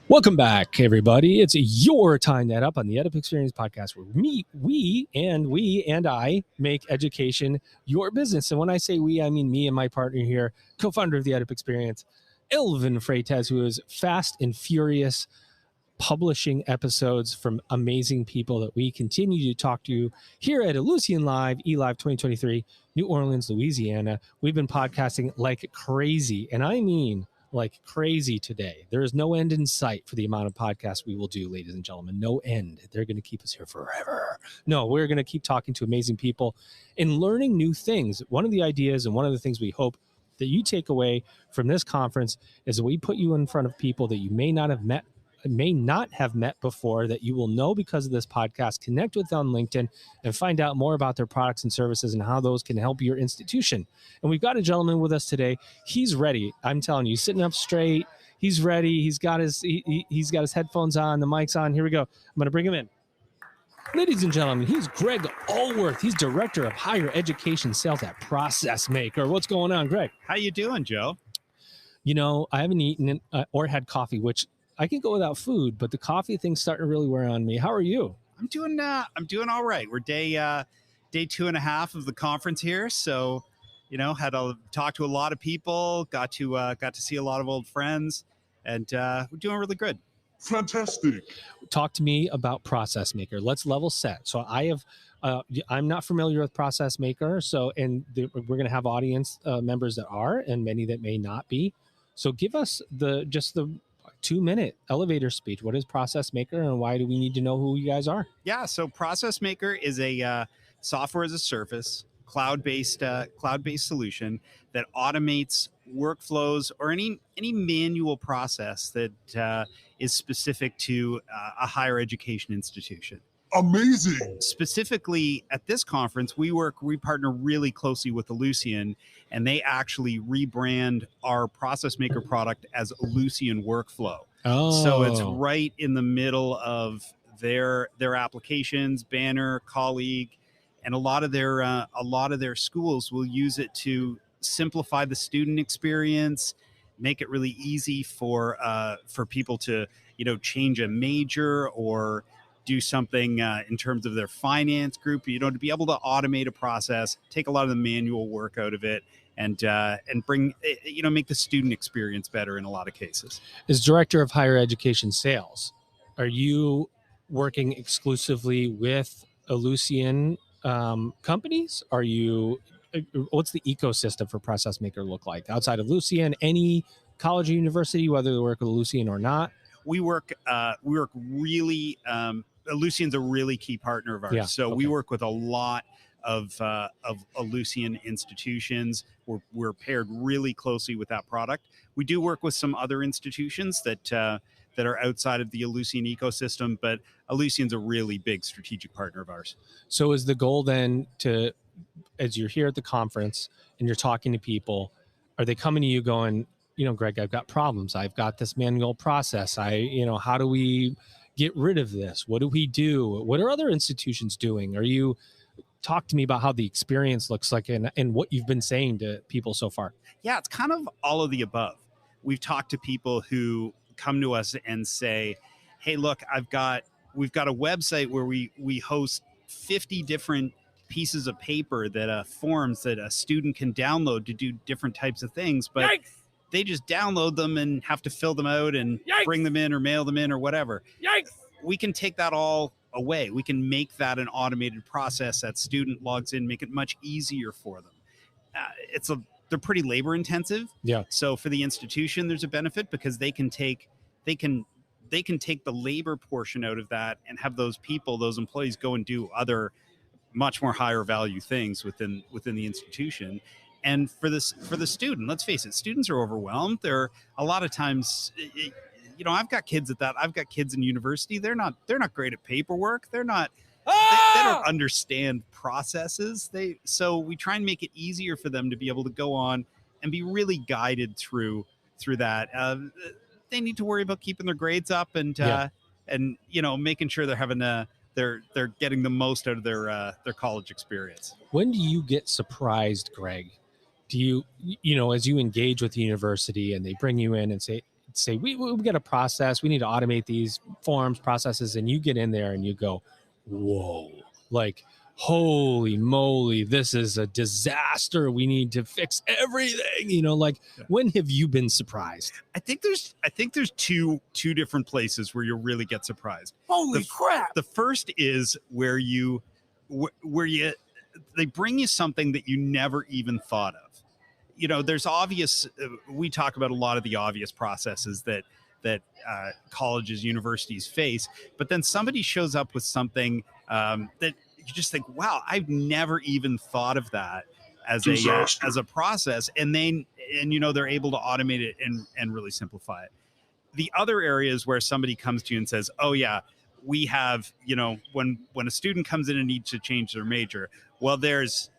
Welcome back, everybody. It's your time that up on the EdUp Experience podcast, where we and I make education your business. And when I say we, I mean me and my partner here, co-founder of the EdUp Experience, Elvin Freitas, who is fast and furious publishing episodes from amazing people that we continue to talk to here at Ellucian Live, eLive 2023, New Orleans, Louisiana. We've been podcasting like crazy, and I mean like crazy today. There is no end in sight for the amount of podcasts we will do, ladies and gentlemen. No end. They're going to keep us here forever. No, we're going to keep talking to amazing people and learning new things. One of the ideas and one of the things we hope that you take away from this conference is that we put you in front of people that you may not have met before, that you will know because of this podcast. Connect with them on LinkedIn and find out more about their products and services and how those can help your institution. And we've got a gentleman with us today. He's ready. I'm telling you, sitting up straight. He's ready. He's got his headphones on, the mic's on. Here we go. I'm going to bring him in. Ladies and gentlemen, he's Greg Allworth. He's Director of Higher Education Sales at Process Maker. What's going on, Greg? How you doing, Joe? You know, I haven't eaten or had coffee, which I can go without food, but the coffee thing's starting to really wear on me. How are you? I'm doing all right. We're day 2.5 of the conference here. So, had to talk to a lot of people, got to see a lot of old friends, and we're doing really good. Fantastic. Talk to me about Process Maker. Let's level set. So I'm not familiar with Process Maker. So, we're going to have audience members that are, and many that may not be. So give us the 2-minute elevator speech. What is Process Maker, and why do we need to know who you guys are? Yeah, so Process Maker is a software as a service, cloud-based solution that automates workflows or any manual process that is specific to a higher education institution. Amazing. Specifically at this conference, we partner really closely with Ellucian, and they actually rebrand our Process Maker product as Ellucian Workflow. Oh. So it's right in the middle of their applications, Banner, Colleague, and a lot of their schools will use it to simplify the student experience, make it really easy for people to change a major or do something in terms of their finance group, to be able to automate a process, take a lot of the manual work out of it, and bring, make the student experience better in a lot of cases. As Director of Higher Education Sales, are you working exclusively with Ellucian companies? What's the ecosystem for Process Maker look like? Outside of Ellucian, any college or university, whether they work with Ellucian or not? We work really, Ellucian's a really key partner of ours. Yeah, so okay. We work with a lot of Ellucian institutions. We're paired really closely with that product. We do work with some other institutions that are outside of the Ellucian ecosystem, but Ellucian's a really big strategic partner of ours. So is the goal then to, as you're here at the conference and you're talking to people, are they coming to you going, Greg, I've got problems. I've got this manual process. How do we get rid of this? What do we do? What are other institutions doing? Talk to me about how the experience looks like and what you've been saying to people so far. Yeah, it's kind of all of the above. We've talked to people who come to us and say, hey, look, we've got a website where we host 50 different pieces of paper forms that a student can download to do different types of things, but Yikes! They just download them and have to fill them out and Yikes! Bring them in or mail them in or whatever. Yikes! We can take that all away. We can make that an automated process that student logs in, make it much easier for them. They're pretty labor intensive. Yeah. So for the institution, there's a benefit because they can take the labor portion out of that and have those employees go and do other much more higher value things within the institution. And for the student, let's face it, students are overwhelmed. They're a lot of times, I've got kids I've got kids in university. They're not great at paperwork. They don't understand processes. So we try and make it easier for them to be able to go on and be really guided through that. They need to worry about keeping their grades up and making sure they're having they're getting the most out of their college experience. When do you get surprised, Greg? Do you as you engage with the university and they bring you in and say, say, we got a process, we need to automate these forms, processes, and you get in there and you go, whoa, like, holy moly, this is a disaster. We need to fix everything. Like, when have you been surprised? I think there's two different places where you really get surprised. Holy crap. The first is where they bring you something that you never even thought of. There's obvious, we talk about a lot of the obvious processes that colleges, universities face, but then somebody shows up with something that you just think, wow, I've never even thought of that as a process. And they're able to automate it and really simplify it. The other areas where somebody comes to you and says, oh yeah, we have, when a student comes in and needs to change their major, well, there's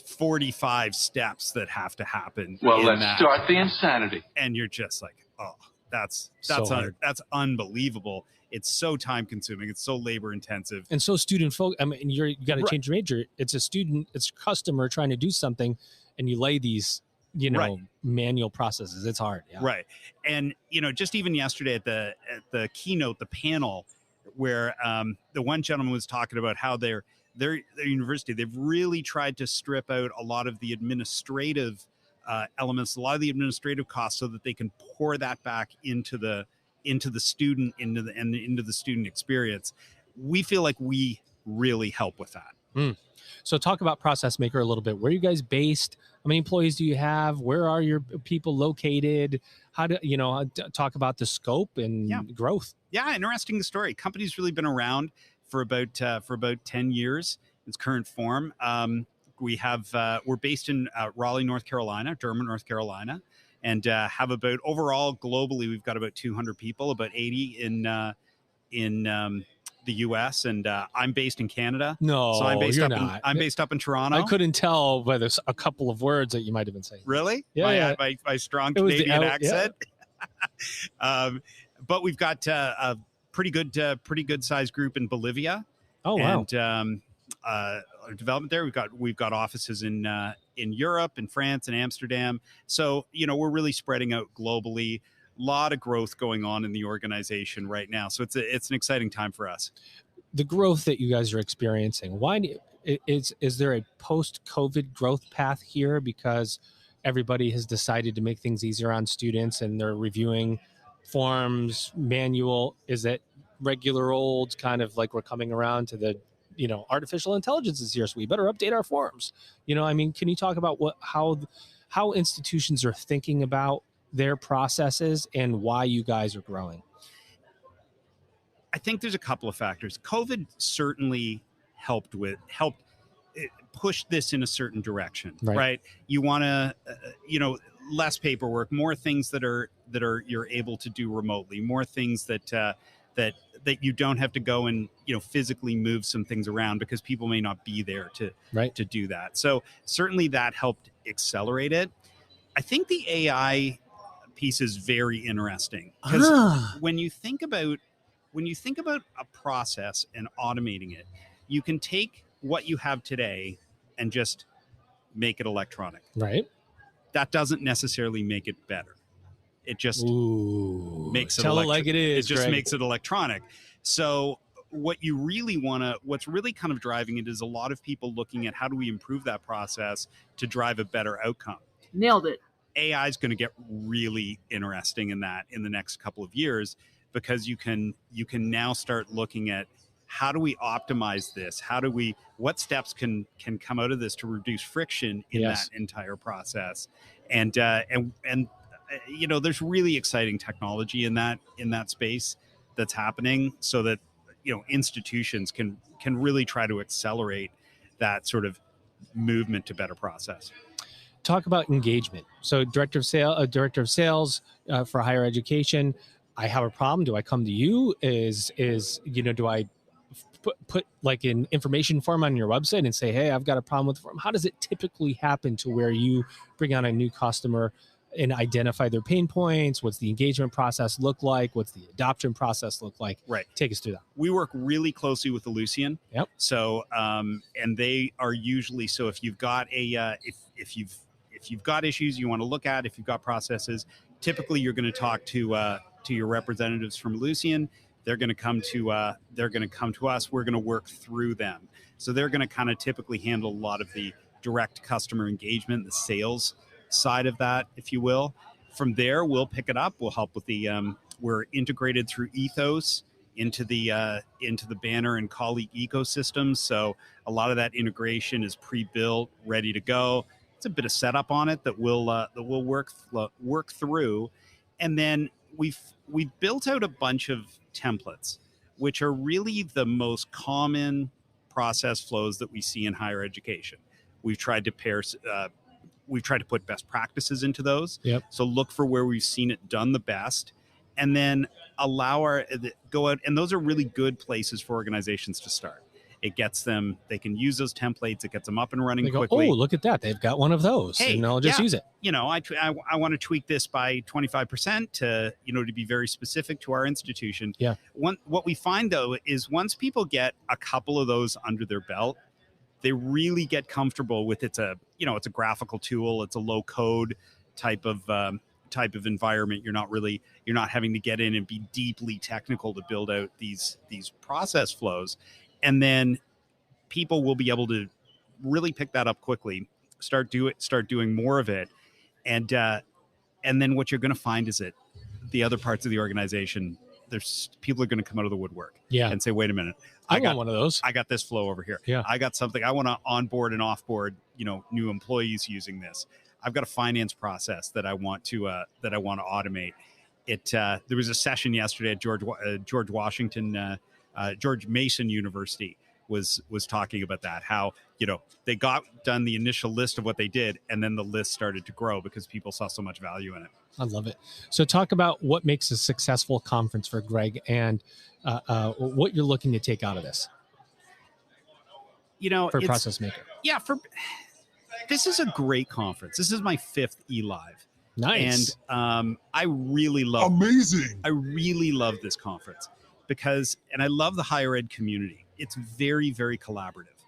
45 steps that have to happen. Well, let's start the insanity. And you're just like, oh, that's unbelievable. It's so time consuming. It's so labor intensive. And so student folk, I mean, you got to change your major. It's a student, it's a customer trying to do something, and you lay these, manual processes. It's hard. Yeah. Right. And, just even yesterday at the keynote, the panel where the one gentleman was talking about how their university, they've really tried to strip out a lot of the administrative elements, a lot of the administrative costs, so that they can pour that back into the student, into the student experience. We feel like we really help with that. So talk about Process Maker a little bit. Where are you guys based? How many employees do you have? Where are your people located? How do talk about the scope and growth? Yeah, interesting story. Company's really been around for about 10 years in its current form. We're based in Raleigh, North Carolina, Durham, North Carolina, and have about, overall globally, we've got about 200 people, about 80 in the U.S. and I'm based in Canada. No, so I'm based you're up not. I'm based up in Toronto. I couldn't tell by there's a couple of words that you might have been saying. Really? Yeah, my strong Canadian accent. Yeah. But we've got a pretty good sized group in Bolivia. Oh wow! And our development there. We've got offices in Europe, in France, and Amsterdam. So we're really spreading out globally. A lot of growth going on in the organization right now. So it's an exciting time for us. The growth that you guys are experiencing, is there a post-COVID growth path here because everybody has decided to make things easier on students and they're reviewing forms, manual? Is it regular old kind of like we're coming around to the, artificial intelligence is here, so we better update our forms? Can you talk about how institutions are thinking about their processes and why you guys are growing? I think there's a couple of factors. COVID certainly helped push this in a certain direction, right? You want to, less paperwork, more things that you're able to do remotely, more things that you don't have to go and physically move some things around because people may not be there to do that. So certainly that helped accelerate it. I think the AI piece is very interesting because when you think about a process and automating it, you can take what you have today and just make it electronic. Right. That doesn't necessarily make it better. It just makes it tell it like it is. It just Greg. makes it electronic. So what's really kind of driving it is a lot of people looking at how do we improve that process to drive a better outcome. Nailed it. AI is going to get really interesting in the next couple of years, because you can now start looking at how do we optimize this? What steps can come out of this to reduce friction in that entire process? And there's really exciting technology in that space that's happening, so that institutions can really try to accelerate that sort of movement to better process. Talk about engagement. So director of sales for higher education. I have a problem. Do I come to you? Do I put like an information form on your website and say, hey, I've got a problem with the form? How does it typically happen to where you bring on a new customer and identify their pain points? What's the engagement process look like? What's the adoption process look like? Right. Take us through that. We work really closely with Ellucian. Yep. So, and they are usually, so if you've got if you've got issues you want to look at, if you've got processes, typically you're going to talk to your representatives from Ellucian. They're going to come to us. We're going to work through them. So they're going to kind of typically handle a lot of the direct customer engagement, the sales side of that, if you will. From there, we'll pick it up. We'll help with the. We're integrated through Ethos into the Banner and colleague ecosystems. So a lot of that integration is pre-built, ready to go. It's a bit of setup on it that we'll work through, and then we've built out a bunch of templates, which are really the most common process flows that we see in higher education. We've tried to put best practices into those. Yep. So look for where we've seen it done the best, and then go out. And those are really good places for organizations to start. It gets them, they can use those templates. It gets them up and running They go, quickly. oh, look at that. They've got one of those. Hey, and I'll just use it. I want to tweak this by 25% to be very specific to our institution. Yeah. What we find though is once people get a couple of those under their belt, they really get comfortable with it's a graphical tool. It's a low code type of environment. You're not having to get in and be deeply technical to build out these process flows. And then people will be able to really pick that up quickly, start doing more of it. And then what you're going to find is that the other parts of the organization, people are going to come out of the woodwork and say, wait a minute, I got one of those. I got this flow over here. Yeah. I got something. I want to onboard and offboard, new employees using this. I've got a finance process that I want to automate. There was a session yesterday at George Mason University was talking about that, how they got done the initial list of what they did, and then the list started to grow because people saw so much value in it. I love it. So talk about what makes a successful conference for Greg, and what you're looking to take out of this for Process Maker. Yeah, this is a great conference. This is my 5th eLive. Nice. And I really love this conference because I love the higher ed community. It's very, very collaborative.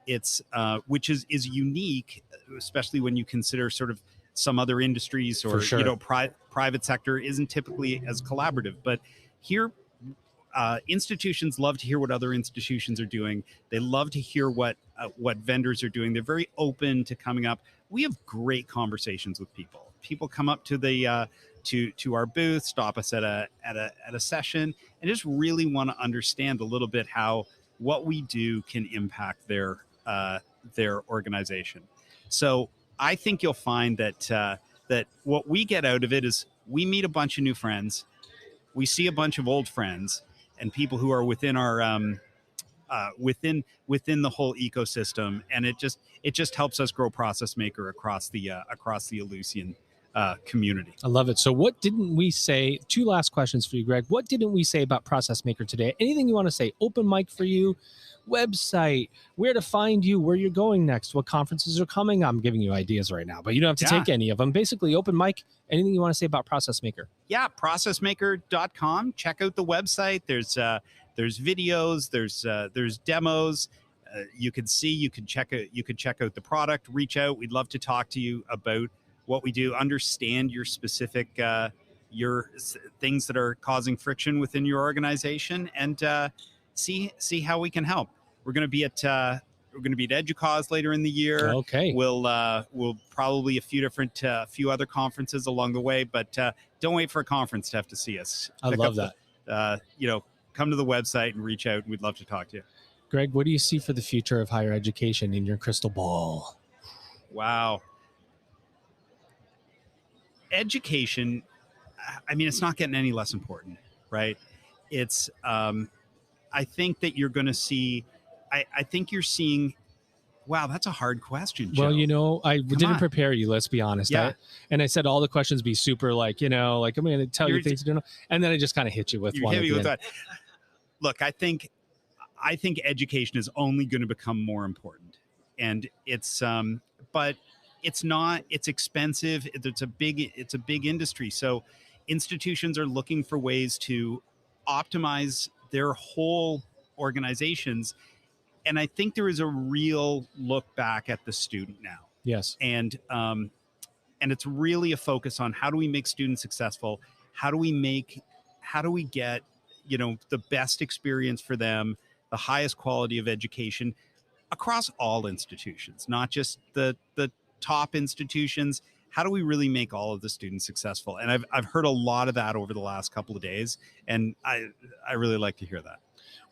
It's which is unique, especially when you consider sort of some other industries or private sector isn't typically as collaborative. But here, institutions love to hear what other institutions are doing. They love to hear what vendors are doing. They're very open to coming up. We have great conversations with people. People come up to the to our booth, stop us at a session, and just really want to understand a little bit how what we do can impact their organization. So I think you'll find that what we get out of it is we meet a bunch of new friends, we see a bunch of old friends, and people who are within our within the whole ecosystem, and it just helps us grow Process Maker across the Ellucian community. I love it. So what didn't we say? 2 last questions for you, Greg. What didn't we say about Process Maker today? Anything you want to say? Open mic for you, website, where to find you, where you're going next, what conferences are coming. I'm giving you ideas right now, but you don't have to take any of them. Basically, open mic. Anything you want to say about Process Maker? Yeah, processmaker.com. Check out the website. There's videos, there's demos. You can check out the product, reach out. We'd love to talk to you about what we do, understand your specific your things that are causing friction within your organization, and see how we can help. We're going to be at EDUcause later in the year. Okay. We'll probably a few other conferences along the way, but don't wait for a conference to have to see us. I love that. Come to the website and reach out. We'd love to talk to you. Greg, what do you see for the future of higher education in your crystal ball? Wow. Education, it's not getting any less important, right? It's, I think that you're going to see, I think you're seeing, wow, that's a hard question, Joe. Well, I didn't prepare you, let's be honest. Yeah. I said all the questions be super I'm going to tell you things to do. And then I just kind of hit you with one. Look, I think education is only going to become more important, and it's but it's not. It's expensive. It's a big industry. So institutions are looking for ways to optimize their whole organizations, and I think there is a real look back at the student now. Yes, and And it's really a focus on how do we make students successful? How do we get, the best experience for them, the highest quality of education across all institutions, not just the top institutions. How do we really make all of the students successful? And I've heard a lot of that over the last couple of days, and I really like to hear that.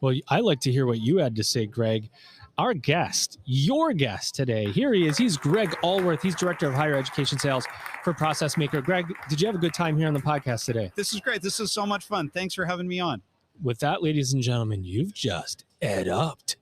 Well, I like to hear what you had to say, Greg. Our guest, your guest today, here he is. He's Greg Allworth. He's Director of Higher Education Sales for Process Maker. Greg, did you have a good time here on the podcast today? This is great. This is so much fun. Thanks for having me on. With that, ladies and gentlemen, you've just EdUp'd.